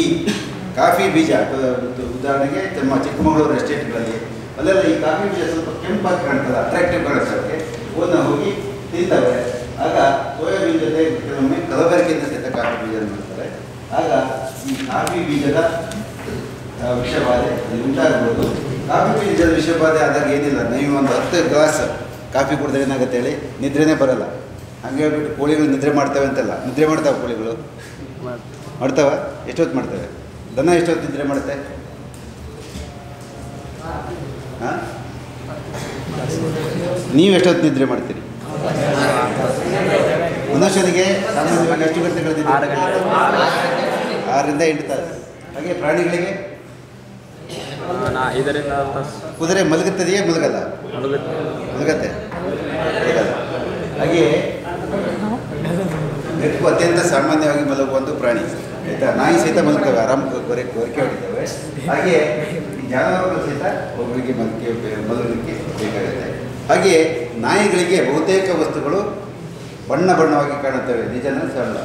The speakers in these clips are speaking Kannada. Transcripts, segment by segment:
ಈ ಕಾಫಿ ಬೀಜ ಉದಾಹರಣೆಗೆ ನಮ್ಮ ಚಿಕ್ಕಮಗಳೂರು ಎಸ್ಟೇಟ್ಗಳಲ್ಲಿ ಅಲ್ಲೆಲ್ಲ ಈ ಕಾಫಿ ಬೀಜ ಸ್ವಲ್ಪ ಕೆಂಪಾಗಿ ಕಾಣ್ತದೆ, ಅಟ್ರಾಕ್ಟಿವ್ ಕಾಣಿಸೋಕ್ಕೆ ಅವನ್ನ ಹೋಗಿ ತಿಂತವೆ. ಆಗ ಸೋಯಾಬೀನ್ ಜೊತೆ ಕೆಲವೊಮ್ಮೆ ಕಲಬೆರಕೆಯಿಂದ ಸಹಿತ ಕಾಫಿ ಬೀಜ ಮಾಡ್ತಾರೆ. ಆಗ ಈ ಕಾಫಿ ಬೀಜದ ವಿಷಬಾಧೆ ಅದು ಉಂಟಾಗ್ಬೋದು. ಕಾಫಿ ಬೀಜದ ವಿಷಬಾಧೆ ಆದಾಗ ಏನಿಲ್ಲ, ನೀವು ಒಂದು 10 ಗ್ಲಾಸ್ ಕಾಫಿ ಕುಡಿದ್ರೆ ಏನಾಗುತ್ತೆ ಹೇಳಿ, ನಿದ್ರೆನೇ ಬರಲ್ಲ. ಹಂಗೆ ಹೇಳ್ಬಿಟ್ಟು ಕೋಳಿಗಳು ನಿದ್ರೆ ಮಾಡ್ತವೆ ಅಂತಲ್ಲ, ನಿದ್ರೆ ಮಾಡ್ತಾವೆ ಕೋಳಿಗಳು ಮಾಡ್ತಾವ. ಎಷ್ಟೊತ್ತು ಮಾಡ್ತೇವೆ? ದನ ಎಷ್ಟೊತ್ತು ನಿದ್ರೆ ಮಾಡುತ್ತೆ? ಹಾಂ, ನೀವು ಎಷ್ಟೊತ್ತು ನಿದ್ರೆ ಮಾಡ್ತೀರಿ? ಮನುಷ್ಯನಿಗೆ ಸಾಮಾನ್ಯವಾಗಿ ಎಷ್ಟು ಗಂಟೆ ಕಳೆದಿದೆ? 6 ರಿಂದ 8 ತಾಸು. ಹಾಗೆ ಪ್ರಾಣಿಗಳಿಗೆ ಕುದುರೆ ಮಲಗುತ್ತದೆಯೇ? ಮಲಗಲ್ಲ? ಮಲಗತ್ತೆ. ಹಾಗೆಯೇ ಬೆಕ್ಕು ಅತ್ಯಂತ ಸಾಮಾನ್ಯವಾಗಿ ಮಲಗುವಂಥ ಪ್ರಾಣಿ, ಆಯಿತಾ? ನಾಯಿ ಸಹಿತ ಮಲಗ್ತವೆ, ಆರಾಮ ಗೊರಕೆ ಹೊಡಿತವೆ. ಹಾಗೆಯೇ ಈ ಜಾನುವಾರುಗಳು ಸಹಿತ ಒಬ್ಬರಿಗೆ ಮಲಗಲಿಕ್ಕೆ ಬೇಕಾಗುತ್ತೆ. ಹಾಗೆಯೇ ನಾಯಿಗಳಿಗೆ ಬಹುತೇಕ ವಸ್ತುಗಳು ಬಣ್ಣ ಬಣ್ಣವಾಗಿ ಕಾಣುತ್ತವೆ. ನಿಜನ ಸರಳ?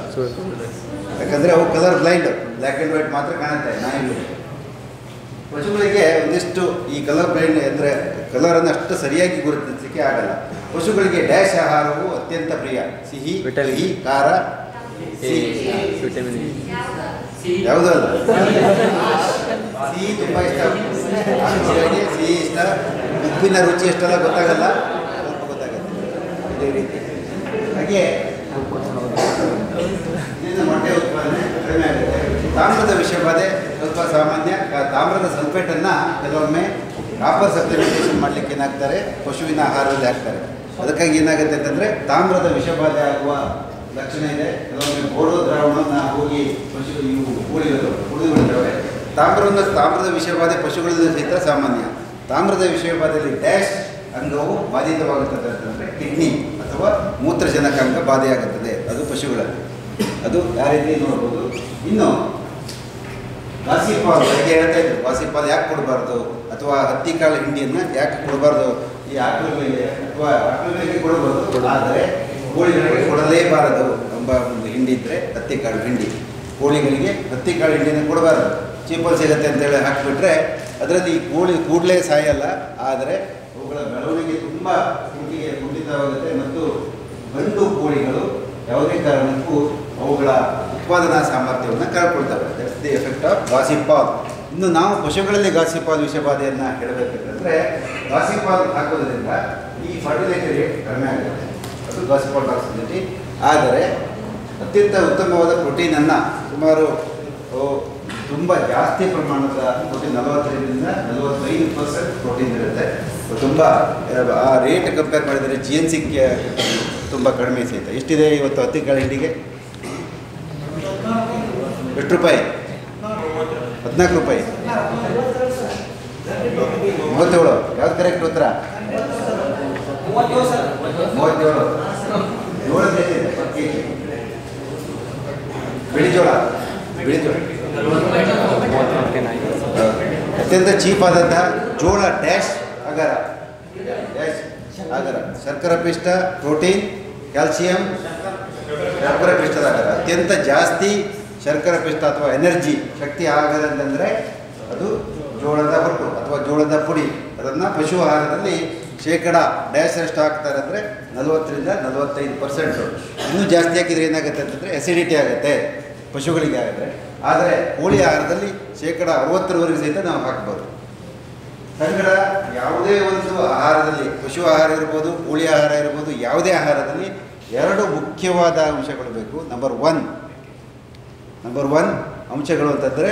ಯಾಕಂದರೆ ಅವು colour blind, black and white ಮಾತ್ರ ಕಾಣುತ್ತೆ ನಾಯಿಗಳಿಗೆ. ಪಶುಗಳಿಗೆ ಒಂದಿಷ್ಟು ಈ ಕಲರ್ ಬ್ಲೈಂಡ್ ಅಂದರೆ ಕಲರನ್ನು ಅಷ್ಟು ಸರಿಯಾಗಿ ಗುರುತಿಸಲಿಕ್ಕೆ ಆಗಲ್ಲ. ಪಶುಗಳಿಗೆ ಡ್ಯಾಶ್ ಆಹಾರವು ಅತ್ಯಂತ ಪ್ರಿಯ. ಸಿಹಿ, ಕಹಿ, ಖಾರ, ಯಾವುದೂ ಅಲ್ಲ. ಸಿಹಿ ತುಂಬ ಇಷ್ಟ, ಸಿಹಿ ಇಷ್ಟ. ಉಪ್ಪಿನ ರುಚಿ ಎಷ್ಟೆಲ್ಲ ಗೊತ್ತಾಗಲ್ಲ, ಸ್ವಲ್ಪ ಗೊತ್ತಾಗುತ್ತೆ. ಇದೇ ರೀತಿ ಹಾಗೆ ಮೊಟ್ಟೆ ಉತ್ಪಾದನೆ ಕಡಿಮೆ ಆಗುತ್ತೆ. ತಾಮ್ರದ ವಿಷಬಾಧೆ ಸ್ವಲ್ಪ ಸಾಮಾನ್ಯ. ತಾಮ್ರದ ಸಲ್ಫೇಟನ್ನು ಕೆಲವೊಮ್ಮೆ ಕಾಪರ್ ಸಪ್ಲಿಮೆಂಟೇಷನ್ ಮಾಡಲಿಕ್ಕೆ ಏನಾಗ್ತಾರೆ, ಪಶುವಿನ ಆಹಾರದಲ್ಲಿ ಹಾಕ್ತಾರೆ. ಅದಕ್ಕಾಗಿ ಏನಾಗುತ್ತೆ ಅಂತಂದರೆ ತಾಮ್ರದ ವಿಷಬಾಧೆ ಆಗುವ ಲಕ್ಷಣ ಇದೆ. ಕೆಲವೊಮ್ಮೆ ಬೋಡೋ ದ್ರಾವಣವನ್ನು ಹೋಗಿ ಪಶುಗಳು ಇವು ಕೋಳಿಗಳು ಕುಡಿದುಬಿಡ್ತವೆ. ತಾಮ್ರದ ವಿಷಬಾಧೆ ಪಶುಗಳಲ್ಲಿ ಸಹಿತ ಸಾಮಾನ್ಯ. ತಾಮ್ರದ ವಿಷಬಾಧೆಯಲ್ಲಿ ಡ್ಯಾಶ್ ಅಂಗವು ಬಾಧಿತವಾಗುತ್ತದೆ ಅಂತಂದರೆ ಕಿಡ್ನಿ ಅಥವಾ ಮೂತ್ರಜನಕ ಅಂಗ ಬಾಧೆಯಾಗುತ್ತದೆ. ಅದು ಪಶುಗಳಲ್ಲಿ. ಅದು ಯಾವ ರೀತಿ ನೋಡ್ಬೋದು. ಇನ್ನು ಗಾಸಿಪಾಲ್ ಹೇಗೆ ಹೇಳ್ತಾ ಇದ್ರು, ಗಾಸಿಪಾಲ್ ಯಾಕೆ ಕೊಡಬಾರ್ದು ಅಥವಾ ಹತ್ತಿಕಾಳು ಹಿಂಡಿಯನ್ನು ಯಾಕೆ ಕೊಡಬಾರ್ದು? ಈ ಆಕಳುಗಳಿಗೆ ಅಥವಾ ಆಕಳುಗಳಿಗೆ ಕೊಡಬಹುದು, ಆದರೆ ಕೋಳಿಗಳಿಗೆ ಕೊಡಲೇಬಾರದು ಎಂಬ ಒಂದು ಹಿಂಡಿ ಇದ್ದರೆ ಹತ್ತಿಕಾಳು ಹಿಂಡಿ. ಕೋಳಿಗಳಿಗೆ ಹತ್ತಿಕಾಳು ಹಿಂಡಿಯನ್ನು ಕೊಡಬಾರ್ದು. ಚೀಪಲ್ ಸಿಗುತ್ತೆ ಅಂತೇಳಿ ಹಾಕಿಬಿಟ್ರೆ ಅದರಲ್ಲಿ ಈ ಕೋಳಿ ಕೂಡಲೇ ಸಾಯಲ್ಲ, ಆದರೆ ಅವುಗಳ ಬೆಳವಣಿಗೆ ತುಂಬ ಕುಂಠಿತವಾಗುತ್ತೆ ಮತ್ತು ಗಂಡು ಕೋಳಿಗಳು ಯಾವುದೇ ಕಾರಣಕ್ಕೂ ಅವುಗಳ ಉತ್ಪಾದನಾ ಸಾಮರ್ಥ್ಯವನ್ನು ಕಳ್ಕೊಳ್ತವೆ. That's the effect of gossypol. ಇನ್ನು ನಾವು ಪಶುಗಳಲ್ಲಿ ಗಾಸಿಪಾಲ್ ವಿಷಬಾಧೆಯನ್ನು ಹೇಳಬೇಕಂತಂದರೆ, ಗಾಸಿಪಾಲ್ ಹಾಕೋದ್ರಿಂದ ಈ ಫರ್ಟಿಲಿಟಿ ರೇಟ್ ಕಡಿಮೆ ಆಗುತ್ತೆ. ಅದು ಗಾಸಿಪಾಲ್ ಟಾಕ್ಸಿಸಿಟಿ. ಆದರೆ ಅತ್ಯಂತ ಉತ್ತಮವಾದ ಪ್ರೋಟೀನನ್ನು ಸುಮಾರು ತುಂಬ ಜಾಸ್ತಿ ಪ್ರಮಾಣದ ಪ್ರೋಟೀನ್ 40ರಿಂದ 45% ಪ್ರೋಟೀನ್ ಇರುತ್ತೆ. ತುಂಬ ಆ ರೇಟ್ ಕಂಪೇರ್ ಮಾಡಿದರೆ GNCಗೆ ತುಂಬ ಕಡಿಮೆ ಸಹಿತ. ಎಷ್ಟಿದೆ ಇವತ್ತು ಹತ್ತಿಕಾಳು ಹಿಂಡಿಗೆ? ಎಷ್ಟು ರೂಪಾಯಿ? 14 ರೂಪಾಯಿ. 37. ಯಾವ್ದು ಕರೆಕ್ಟ್ ಉತ್ತರ? 37. ಜೋಳದ ಎಷ್ಟಿದೆ? ಬಿಳಿಜೋಳ ಅತ್ಯಂತ ಚೀಪ್ ಆದಂತಹ ಜೋಳ ಡ್ಯಾಶ್ ಅಗರ, ಶರ್ಕರ ಪಿಷ್ಟ, ಪ್ರೋಟೀನ್, ಕ್ಯಾಲ್ಸಿಯಂ, ಶರ್ಕರ ಪಿಷ್ಟದ ಅಗರ. ಅತ್ಯಂತ ಜಾಸ್ತಿ ಶರ್ಕರ ಪಿಷ್ಟ ಅಥವಾ ಎನರ್ಜಿ ಶಕ್ತಿ ಆಗದಂತಂದರೆ ಅದು ಜೋಳದ ಹೊಟ್ಟು ಅಥವಾ ಜೋಳದ ಪುಡಿ. ಅದನ್ನು ಪಶು ಆಹಾರದಲ್ಲಿ ಶೇಕಡ ಡ್ಯಾಶ್ ಎಷ್ಟು ಹಾಕ್ತಾರೆ ಅಂದರೆ 40ರಿಂದ 45%. ಇನ್ನೂ ಜಾಸ್ತಿ ಹಾಕಿದರೆ ಏನಾಗುತ್ತೆ ಅಂತಂದರೆ ಅಸಿಡಿಟಿ ಆಗುತ್ತೆ ಪಶುಗಳಿಗೆ ಆಗುತ್ತೆ. ಆದರೆ ಕೋಳಿ ಆಹಾರದಲ್ಲಿ ಶೇಕಡ 60ರವರೆಗೆ ಸಹಿತ ನಾವು ಹಾಕ್ಬೋದು. ಸಂಗಡ ಯಾವುದೇ ಒಂದು ಆಹಾರದಲ್ಲಿ, ಪಶು ಆಹಾರ ಇರ್ಬೋದು, ಕೋಳಿ ಆಹಾರ ಇರ್ಬೋದು, ಯಾವುದೇ ಆಹಾರದಲ್ಲಿ 2 ಮುಖ್ಯವಾದ ಅಂಶಗಳು ಬೇಕು. ನಂಬರ್ ಒನ್ ಅಂಶಗಳು ಅಂತಂದರೆ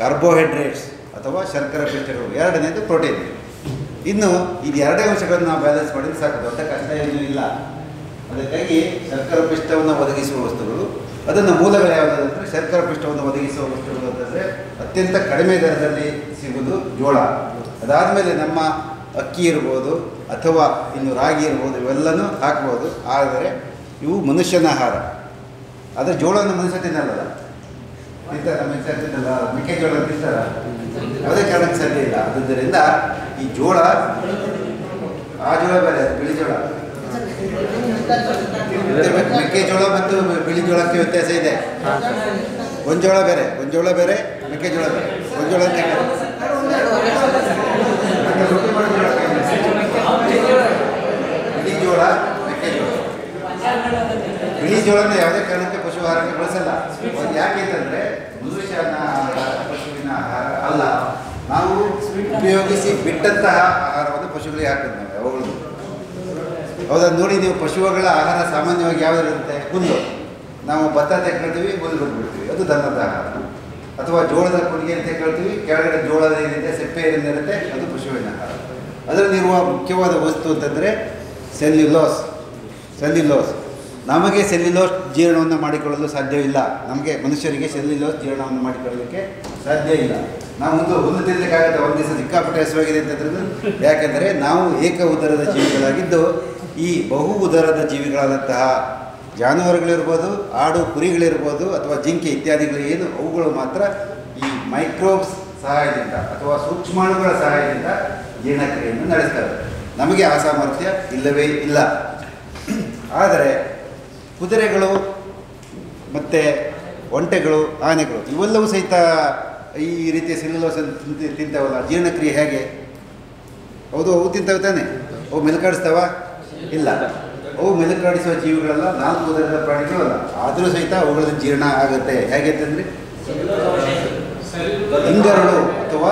ಕಾರ್ಬೋಹೈಡ್ರೇಟ್ಸ್ ಅಥವಾ ಶರ್ಕರ ಪಿಷ್ಟಗಳು, 2ನೇದು ಪ್ರೋಟೀನ್. ಇನ್ನು ಇದು 2 ಅಂಶಗಳನ್ನು ನಾವು ಬ್ಯಾಲೆನ್ಸ್ ಮಾಡಿದರೆ ಸಾಕು, ದೊಡ್ಡ ಕಷ್ಟ ಏನೂ ಇಲ್ಲ. ಅದಕ್ಕಾಗಿ ಶರ್ಕರ ಪಿಷ್ಟವನ್ನು ಒದಗಿಸುವ ವಸ್ತುಗಳು, ಅದನ್ನು ಮೂಲಗಳು ಯಾವುದಾದಂದರೆ ಶರ್ಕರ ಪಿಷ್ಟವನ್ನು ಒದಗಿಸುವ ವಸ್ತುಗಳು ಅಂತಂದರೆ ಅತ್ಯಂತ ಕಡಿಮೆ ದರದಲ್ಲಿ ಸಿಗುವುದು ಜೋಳ. ಅದಾದಮೇಲೆ ನಮ್ಮ ಅಕ್ಕಿ ಇರ್ಬೋದು ಅಥವಾ ಇನ್ನು ರಾಗಿ ಇರ್ಬೋದು, ಇವೆಲ್ಲನೂ ಹಾಕ್ಬೋದು. ಆದರೆ ಇವು ಮನುಷ್ಯನ ಆಹಾರ. ಆದರೆ ಜೋಳವನ್ನು ಮನುಷ್ಯ ತಿನ್ನಲ್ಲ, ತಿನ್ನಲ್ಲ. ಮೆಕ್ಕೆಜೋಳ ತಿಂತಾರ? ಯಾವುದೇ ಕಾರಣಕ್ಕೆ ಸರಿ ಇಲ್ಲ. ಆದ್ದರಿಂದ ಈ ಜೋಳ, ಆ ಜೋಳ ಬೇರೆ, ಬಿಳಿ ಜೋಳ. ಮೆಕ್ಕೆಜೋಳ ಮತ್ತು ಬಿಳಿ ಜೋಳಕ್ಕೆ ವ್ಯತ್ಯಾಸ ಇದೆ. ಗೊಂಜೋಳ ಬೇರೆ ಮೆಕ್ಕೆಜೋಳ ಗೊಂಜೋಳ ಅಂತ ಬಿಳಿ ಜೋಳ, ಮೆಕ್ಕೆಜೋಳ. ಬಿಳಿ ಜೋಳನ ಯಾವುದೇ ಕಾರಣಕ್ಕೆ ಪಶು ಆಹಾರಕ್ಕೆ ಬಳಸಲ್ಲ. ಯಾಕೆ ಅಂತಂದರೆ ಮನುಷ್ಯನ ಪಶುವಿನ ಆಹಾರ ಅಲ್ಲ, ನಾವು ಉಪಯೋಗಿಸಿ ಬಿಟ್ಟಂತಹ ಆಹಾರವನ್ನು ಪಶುಗಳಿಗೆ ಹಾಕೋದು ನಾವು ಯಾವಾಗಲೂ. ಹೌದಾ? ನೋಡಿ, ನೀವು ಪಶುಗಳ ಆಹಾರ ಸಾಮಾನ್ಯವಾಗಿ ಯಾವುದಿರುತ್ತೆ? ಹುಲ್ಲು. ನಾವು ಭತ್ತ ತೆಗೊಳ್ತೀವಿ, ಹುಲ್ಲು ಬಿಟ್ಬಿಡ್ತೀವಿ, ಅದು ದನದ ಆಹಾರ. ಅಥವಾ ಜೋಳದ ಕೊಡುಗೆ ಅಂತ ಕೇಳ್ತೀವಿ, ಕೆಳಗಡೆ ಜೋಳದ ಏನಿದೆ ಸೆಪ್ಪೆ ಏನಿರುತ್ತೆ ಅದು ಪಶುವಿನ ಆಹಾರ. ಅದರಲ್ಲಿರುವ ಮುಖ್ಯವಾದ ವಸ್ತು ಅಂತಂದರೆ ಸೆಲ್ಯುಲೋಸ್. ನಮಗೆ ಸೆಲ್ಯುಲೋಸ್ ಜೀರ್ಣವನ್ನು ಮಾಡಿಕೊಳ್ಳಲು ಸಾಧ್ಯವಿಲ್ಲ. ನಮಗೆ ಮನುಷ್ಯರಿಗೆ ಸೆಲ್ಯುಲೋಸ್ ಜೀರ್ಣವನ್ನು ಮಾಡಿಕೊಳ್ಳಲಿಕ್ಕೆ ಸಾಧ್ಯ ಇಲ್ಲ. ನಾವು ಹುಲ್ಲು ತಿನ್ನಲಿಕ್ಕಾಗುತ್ತೆ. ಒಂದು ದಿವಸ ಸಿಕ್ಕಾಪಟ್ಟೆ ಹಸುವಾಗಿದೆ ಅಂತಂದ್ರೆ ಯಾಕೆಂದರೆ ನಾವು ಏಕ ಉದರದ ಜೀವಿಗಳಾಗಿದ್ದು ಈ ಬಹು ಉದರದ ಜೀವಿಗಳಾದಂತಹ ಜಾನುವಾರುಗಳಿರ್ಬೋದು, ಆಡು ಕುರಿಗಳಿರ್ಬೋದು, ಅಥವಾ ಜಿಂಕೆ ಇತ್ಯಾದಿಗಳು ಏನು ಅವುಗಳು ಮಾತ್ರ ಈ ಮೈಕ್ರೋಬ್ಸ್ ಸಹಾಯದಿಂದ ಅಥವಾ ಸೂಕ್ಷ್ಮಾಣುಗಳ ಸಹಾಯದಿಂದ ಜೀರ್ಣಕ್ರಿಯೆಯನ್ನು ನಡೆಸ್ತವೆ. ನಮಗೆ ಆ ಸಾಮರ್ಥ್ಯ ಇಲ್ಲವೇ ಇಲ್ಲ. ಆದರೆ ಕುದುರೆಗಳು ಮತ್ತು ಒಂಟೆಗಳು, ಆನೆಗಳು ಇವೆಲ್ಲವೂ ಸಹಿತ ಈ ರೀತಿಯ ಸೆಲ್ಯುಲೋಸ್ ತಿಂತಾವಲ್ಲ. ಜೀರ್ಣಕ್ರಿಯೆ ಹೇಗೆ? ಹೌದು, ಅವು ತಿಂತವೆ ತಾನೆ? ಅವು ಮೆಲುಕಾಡಿಸ್ತಾವ? ಇಲ್ಲ. ಅವು ಮೆಲುಕಾಡಿಸುವ ಜೀವಿಗಳಲ್ಲ, 4 ಉದರದ ಪ್ರಾಣಿಗಳು ಅಲ್ಲ. ಆದರೂ ಸಹಿತ ಅವುಗಳ ಜೀರ್ಣ ಆಗುತ್ತೆ. ಹೇಗೆ ಅಂತಂದರೆ ಇಂಗರಳು ಅಥವಾ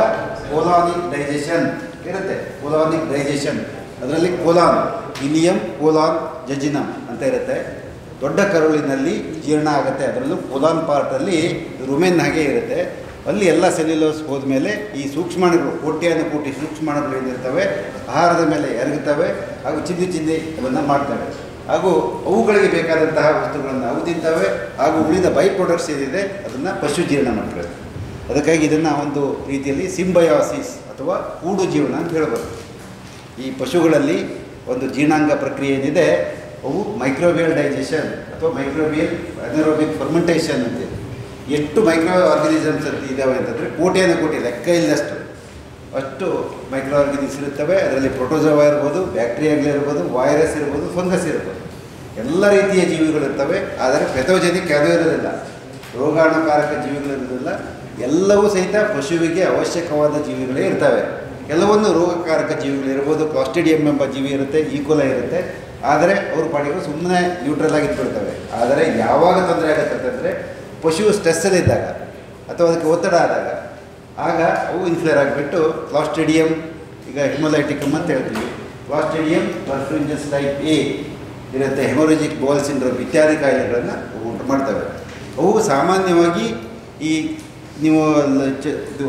ಕೋಲಾನಿಕ್ ಡೈಜೆಷನ್ ಇರುತ್ತೆ. ಕೋಲಾನಿಕ್ ಡೈಜೆಷನ್, ಅದರಲ್ಲಿ ಕೋಲಾನ್, ಇಲಿಯಂ, ಕೋಲಾನ್, ಜಜಿನಮ್ ಅಂತ ಇರುತ್ತೆ. ದೊಡ್ಡ ಕರುಳಿನಲ್ಲಿ ಜೀರ್ಣ ಆಗುತ್ತೆ. ಅದರಲ್ಲೂ ಕೋಲಾನ್ ಪಾರ್ಟಲ್ಲಿ ರುಮೆನ್ ಹಾಗೆ ಇರುತ್ತೆ. ಅಲ್ಲಿ ಎಲ್ಲ ಸೆಲ್ಯುಲೋಸ್ ಹೋದ್ಮೇಲೆ ಈ ಸೂಕ್ಷ್ಮಾಣುಗಳು, ಕೋಟ್ಯಾನುಕೋಟಿ ಸೂಕ್ಷ್ಮಾಣುಗಳು ಏನಿರ್ತವೆ ಆಹಾರದ ಮೇಲೆ ಎರಗುತ್ತವೆ ಹಾಗೂ ಚಿಂದಿ ಅವನ್ನು ಮಾಡ್ತವೆ. ಹಾಗೂ ಅವುಗಳಿಗೆ ಬೇಕಾದಂತಹ ವಸ್ತುಗಳನ್ನು ಅವು ತಿಂತವೆ. ಹಾಗೂ ಉಳಿದ ಬೈ ಪ್ರಾಡಕ್ಟ್ಸ್ ಏನಿದೆ ಅದನ್ನು ಪಶು ಜೀರ್ಣ ಮಾಡ್ತವೆ. ಅದಕ್ಕಾಗಿ ಇದನ್ನು ಒಂದು ರೀತಿಯಲ್ಲಿ ಸಿಂಬಯಾಸಿಸ್ ಅಥವಾ ಕೂಡು ಜೀವನ ಅಂತ ಹೇಳ್ಬೋದು. ಈ ಪಶುಗಳಲ್ಲಿ ಒಂದು ಜೀರ್ಣಾಂಗ ಪ್ರಕ್ರಿಯೆ ಏನಿದೆ ಅವು ಮೈಕ್ರೋಬಿಯಲ್ ಡೈಜೆಷನ್ ಅಥವಾ ಮೈಕ್ರೋಬಿಯಲ್ ಅನರೋಬಿಕ್ ಫರ್ಮೆಂಟೇಷನ್ ಅಂತಿದೆ. ಎಷ್ಟು ಮೈಕ್ರೋ ಆರ್ಗನಿಸಮ್ಸ್ ಇದ್ದಾವೆ ಅಂತಂದರೆ ಕೋಟಿ ಲೆಕ್ಕ ಇಲ್ಲಷ್ಟು ಅಷ್ಟು ಮೈಕ್ರೋ ಆರ್ಗನಿಸಮ್ಸ್ ಇರುತ್ತವೆ. ಅದರಲ್ಲಿ ಪ್ರೋಟೋಜೋವಾ ಇರ್ಬೋದು, ಬ್ಯಾಕ್ಟೀರಿಯಾಗಳಿರ್ಬೋದು, ವೈರಸ್ ಇರ್ಬೋದು, ಫಂಗಸ್ ಇರ್ಬೋದು, ಎಲ್ಲ ರೀತಿಯ ಜೀವಿಗಳಿರ್ತವೆ. ಆದರೆ ಪೆಥೋಜೆನಿಕ್ ಯಾವುದೂ ಇರೋದಿಲ್ಲ, ರೋಗಾಣುಕಾರಕ ಜೀವಿಗಳಿರೋದಿಲ್ಲ. ಎಲ್ಲವೂ ಸಹಿತ ಪಶುವಿಗೆ ಅವಶ್ಯಕವಾದ ಜೀವಿಗಳೇ ಇರ್ತವೆ. ಕೆಲವೊಂದು ರೋಗಕಾರಕ ಜೀವಿಗಳಿರ್ಬೋದು, ಕ್ಲಾಸ್ಟ್ರಿಡಿಯಂ ಎಂಬ ಜೀವಿ ಇರುತ್ತೆ, ಈಕೋಲೈ ಇರುತ್ತೆ. ಆದರೆ ಅವ್ರ ಪಾಡಿಗಳು ಸುಮ್ಮನೆ ನ್ಯೂಟ್ರಲ್ ಆಗಿ ಇಟ್ಬಿಡ್ತವೆ. ಆದರೆ ಯಾವಾಗ ತೊಂದರೆ ಆಗುತ್ತೆ ಅಂತಂದರೆ ಪಶು ಸ್ಟ್ರೆಸ್ಸಲ್ಲಿದ್ದಾಗ ಅಥವಾ ಅದಕ್ಕೆ ಒತ್ತಡ ಆದಾಗ ಆಗ ಅವು ಇನ್ಫ್ಲೇರ್ ಆಗಿಬಿಟ್ಟು ಕ್ಲಾಸ್ಟ್ರಿಡಿಯಂ, ಈಗ ಹಿಮೋಲೈಟಿಕಮ್ ಅಂತ ಹೇಳ್ತೀವಿ, ಕ್ಲಾಸ್ಟ್ರಿಡಿಯಂ ಪರ್ಫ್ಯೂಂಜಸ್ ಟೈಪ್ ಎ ಇರುತ್ತೆ, ಹೆಮೊರಜಿಕ್ ಬೌಲ್ ಸಿಂಡ್ರೋಮ್ ಇತ್ಯಾದಿ ಕಾಯಿಲೆಗಳನ್ನು ಉಂಟು ಮಾಡ್ತವೆ. ಅವು ಸಾಮಾನ್ಯವಾಗಿ ಈ ನೀವು ಇದು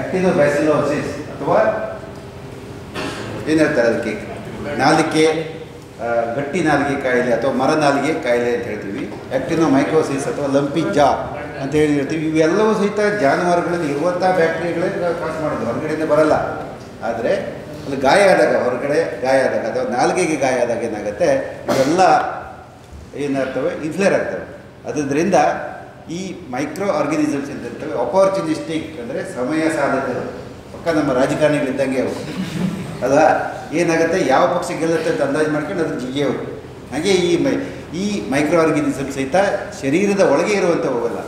ಆಕ್ಟಿನೋಬ್ಯಾಸಿಲೋಸಿಸ್ ಅಥವಾ ಏನು ಹೇಳ್ತಾರೆ ಅದಕ್ಕೆ, ನಾಲಿಗೆ ಗಟ್ಟಿ ನಾಲಿಗೆ ಕಾಯಿಲೆ ಅಥವಾ ಮರ ನಾಲಿಗೆ ಕಾಯಿಲೆ ಅಂತ ಹೇಳ್ತೀವಿ. ಆಕ್ಟಿನೋಮೈಕೋಸಿಸ್ ಅಥವಾ ಲಂಪಿ ಜಾ ಅಂತ ಹೇಳಿ ಹೇಳ್ತೀವಿ. ಇವೆಲ್ಲವೂ ಸಹಿತ ಜಾನುವಾರುಗಳಲ್ಲಿ ಇರುವಂಥ ಬ್ಯಾಕ್ಟೀರಿಯಾಗಳೇ ಕಾಸ್ ಮಾಡೋದು, ಹೊರಗಡೆಯಿಂದ ಬರಲ್ಲ. ಆದರೆ ಅಲ್ಲಿ ಗಾಯ ಆದಾಗ, ಹೊರಗಡೆ ಗಾಯ ಆದಾಗ ಅಥವಾ ನಾಲಿಗೆಗೆ ಗಾಯ ಆದಾಗ ಏನಾಗುತ್ತೆ, ಇವೆಲ್ಲ ಏನಾಗ್ತವೆ, ಇನ್ಫ್ಲೇರ್ ಆಗ್ತವೆ. ಅದರಿಂದ ಈ ಮೈಕ್ರೋ ಆರ್ಗನಿಸಮ್ಸ್ ಅಂತ ಇರ್ತವೆ ಅಪಾರ್ಚುನಿಸ್ಟಿಕ್, ಅಂದರೆ ಸಮಯ ಸಾಧಕರು. ಪಕ್ಕ ನಮ್ಮ ರಾಜಕಾರಣಿಗಳಿದ್ದಂಗೆ ಅವು ಅಲ್ವಾ? ಏನಾಗುತ್ತೆ, ಯಾವ ಪಕ್ಷ ಗೆಲ್ಲುತ್ತೆ ಅಂತ ಅಂದಾಜು ಮಾಡ್ಕೊಂಡು ಅದು ಜಿಗಿಯೋರು. ಹಾಗೆ ಈ ಮೈಕ್ರೋ ಆರ್ಗನಿಸಮ್ ಸಹಿತ ಶರೀರದ ಒಳಗೆ ಇರುವಂಥ ಹೋಗಲ್ಲ.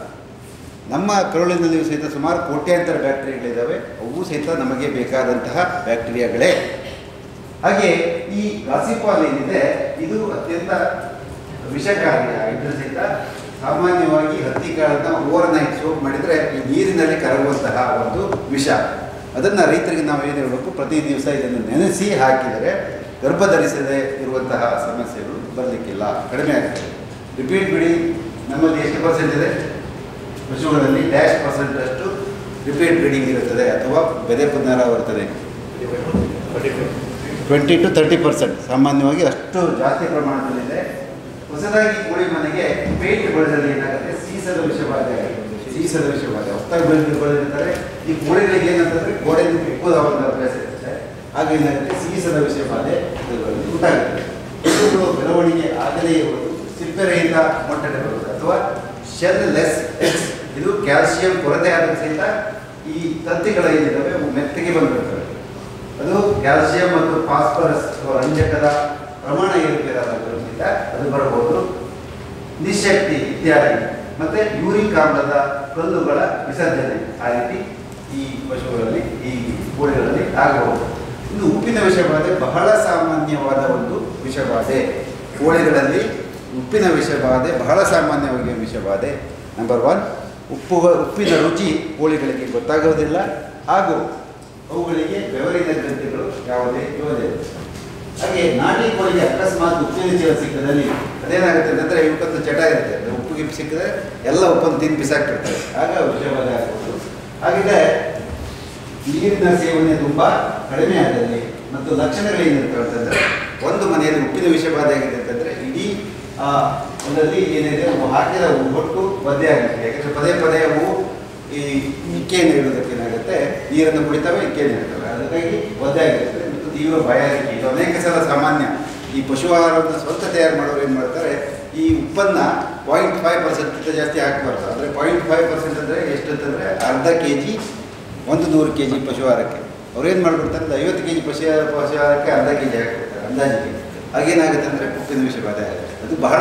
ನಮ್ಮ ಕರುಳಿನಲ್ಲಿ ಸಹಿತ ಸುಮಾರು ಕೋಟ್ಯಾಂತರ ಬ್ಯಾಕ್ಟೀರಿಯಾಗಳಿದ್ದಾವೆ. ಅವು ಸಹಿತ ನಮಗೆ ಬೇಕಾದಂತಹ ಬ್ಯಾಕ್ಟೀರಿಯಾಗಳೇ. ಹಾಗೆ ಈ ಗಾಸಿಪಾಲ್ ಏನಿದೆ ಇದು ಅತ್ಯಂತ ವಿಷಕಾರಿಯಾಗಿದ್ದು ಸಹಿತ ಸಾಮಾನ್ಯವಾಗಿ ಹತ್ತಿ ಕಾಳನ್ನು ಓವರ್ನೈಟ್ ಸೋಪ್ ಮಾಡಿದರೆ ಈ ನೀರಿನಲ್ಲಿ ಕರಗುವಂತಹ ಒಂದು ವಿಷ. ಅದನ್ನು ರೈತರಿಗೆ ನಾವು ಏನು ಹೇಳಬೇಕು, ಪ್ರತಿ ದಿವಸ ಇದನ್ನು ನೆನೆಸಿ ಹಾಕಿದರೆ ಗರ್ಭ ಧರಿಸದೇ ಇರುವಂತಹ ಸಮಸ್ಯೆಗಳು ಬರಲಿಕ್ಕಿಲ್ಲ, ಕಡಿಮೆ ಆಗ್ತದೆ. ರಿಪೀಟ್ ಬಿಡಿ, ನಮ್ಮಲ್ಲಿ ಎಷ್ಟು ಪರ್ಸೆಂಟ್ ಇದೆ ಪಶುಗಳಲ್ಲಿ? -% ರಿಪೀಟ್ ಬ್ರೀಡಿಂಗ್ ಇರುತ್ತದೆ ಅಥವಾ ಬೆದೆ ಪುನರಾವರ್ತನೆ 20 to 30% ಸಾಮಾನ್ಯವಾಗಿ ಅಷ್ಟು ಜಾಸ್ತಿ ಪ್ರಮಾಣದಲ್ಲಿದೆ. ಹೊಸದಾಗಿ ಕೋಳಿ ಮನೆಗೆ ಪೇಂಟ್ ಬಳಸಲು ಏನಾಗುತ್ತೆ, ಸೀಸದ ವಿಷಬಾಧೆ ಹೊಸದಾಗಿ ಬೆಳೆದಿರ್ತಾರೆ. ಈ ಕೋಳಿಗಳಿಗೆ ಏನಂತಂದರೆ ಗೋಡೆಯನ್ನು ಕಿಕ್ಕುವುದ ಒಂದು ಅಭ್ಯಾಸ ಇರುತ್ತೆ. ಹಾಗೆ ಏನಾಗುತ್ತೆ, ಸೀಸದ ವಿಷಬಾಧೆ ಉಂಟಾಗುತ್ತೆ. ಇವುಗಳು ಬೆಳವಣಿಗೆ ಆಗದೇ ಇರುವುದು, ಸಿಪ್ಪೆರಹಿತ ಮೊಟ್ಟೆ ಬರುವುದು ಅಥವಾ ಶೆಲ್ ಲೆಸ್ ಎಗ್ಸ್. ಇದು ಕ್ಯಾಲ್ಸಿಯಂ ಕೊರತೆ ಆದ ಸಹಿತ ಈ ತಂತಿಗಳ ಏನಿದ್ದಾವೆ ಅವು ಮೆತ್ತಗೆ ಬಂದಿರ್ತವೆ. ಅದು ಕ್ಯಾಲ್ಸಿಯಂ ಮತ್ತು ಫಾಸ್ಫರಸ್ ರಂಜಕದ ಪ್ರಮಾಣ ಏರುಪೇರಾದಾಗ ಅದು ಬರಬಹುದು. ನಿಶಕ್ತಿ ಇತ್ಯಾದಿ, ಮತ್ತು ಯೂರಿಕ್ ಆಮ್ಲದ ಕಲ್ಲುಗಳ ವಿಸರ್ಜನೆ ಆ ರೀತಿ ಈ ಪಶುಗಳಲ್ಲಿ ಈ ಕೋಳಿಗಳಲ್ಲಿ ಆಗಬಹುದು. ಇನ್ನು ಉಪ್ಪಿನ ವಿಷಬಾಧೆ ಬಹಳ ಸಾಮಾನ್ಯವಾದ ಒಂದು ವಿಷಬಾಧೆ. ಕೋಳಿಗಳಲ್ಲಿ ಉಪ್ಪಿನ ವಿಷಬಾಧೆ ಬಹಳ ಸಾಮಾನ್ಯವಾಗಿ ವಿಷಬಾಧೆ. ನಂಬರ್ 1, ಉಪ್ಪಿನ ರುಚಿ ಕೋಳಿಗಳಿಗೆ ಗೊತ್ತಾಗೋದಿಲ್ಲ ಹಾಗೂ ಅವುಗಳಿಗೆ ಬೆವರಿನ ಗ್ರಂಥಿಗಳು ಯಾವುದೇ ಇರೋದಿಲ್ಲ. ಹಾಗೆ ನಾಟಿ ಕೋಳಿಗೆ ಅಕಸ್ಮಾತ್ ಉಪ್ಪಿನ ಚೀಲ ಸಿಕ್ಕದಲ್ಲಿ ಅದೇನಾಗುತ್ತೆ ಅಂತಂದರೆ ಇವಕ್ಕೊಂದು ಚಟ ಇರುತ್ತೆ, ಅಂದರೆ ಉಪ್ಪು ಗಿಪ್ಪು ಸಿಕ್ಕಿದ್ರೆ ಎಲ್ಲ ಉಪ್ಪನ್ನು ತಿಂದು ಬಿಸಾಕ್ತಿರ್ತಾರೆ, ಆಗ ವಿಷಬಾಧೆ ಆಗ್ಬೋದು. ಹಾಗಿದ್ರೆ ನೀರಿನ ಸೇವನೆ ತುಂಬ ಕಡಿಮೆ ಆದಲ್ಲಿ ಮತ್ತು ಲಕ್ಷಣಗಳೇನಿರ್ತವೆ ಅಂತಂದರೆ, ಒಂದು ಮನೆಯಲ್ಲಿ ಉಪ್ಪಿನ ವಿಷಬಾಧೆ ಆಗಿದೆ ಅಂತಂದರೆ ಇಡೀ ಒಂದಲ್ಲಿ ಏನಿದೆ ಅವು ಹಾಕಿದ ಒಟ್ಟು ಒದ್ದೆ ಆಗುತ್ತೆ. ಯಾಕೆಂದರೆ ಪದೇ ಪದೇ ಅವು ಈ ಇಕ್ಕೆಯನ್ನು ಇಡೋದಕ್ಕೆ ಏನಾಗುತ್ತೆ, ನೀರನ್ನು ಕುಡಿತವೆ, ಇಕ್ಕೆಯನ್ನು ಇಡ್ತವೆ, ಅದಕ್ಕಾಗಿ ಒದ್ದೆ ಆಗಿರ್ತದೆ ಮತ್ತು ತೀವ್ರ ಬಾಯಾರಿಕೆ. ಇದು ಅನೇಕ ಸಲ ಸಾಮಾನ್ಯ. ಈ ಪಶು ಆಹಾರವನ್ನು ಸ್ವಂತ ತಯಾರು ಮಾಡೋರು ಏನು ಮಾಡ್ತಾರೆ, ಈ ಉಪ್ಪನ್ನು 0.5% ಜಾಸ್ತಿ ಹಾಕಬಾರ್ದು. ಅಂದರೆ 0.5% ಅಂದರೆ ಎಷ್ಟು ಅಂತಂದರೆ ಅರ್ಧ kg 100 kg ಪಶು ಆಹಾರಕ್ಕೆ ಅವ್ರೇನು ಮಾಡಿಬಿಡ್ತಾರೆ, 50 kg ಪಶು ಆಹಾರಕ್ಕೆ ಅರ್ಧ kg ಹಾಕಿಬಿಡ್ತಾರೆ ಅಂದಾಜಿಗೆ. ಆಗೇನಾಗುತ್ತೆ ಅಂದರೆ ಉಪ್ಪಿನ ವಿಷಬಾಧೆ ಆಗುತ್ತೆ. ಅದು ಬಹಳ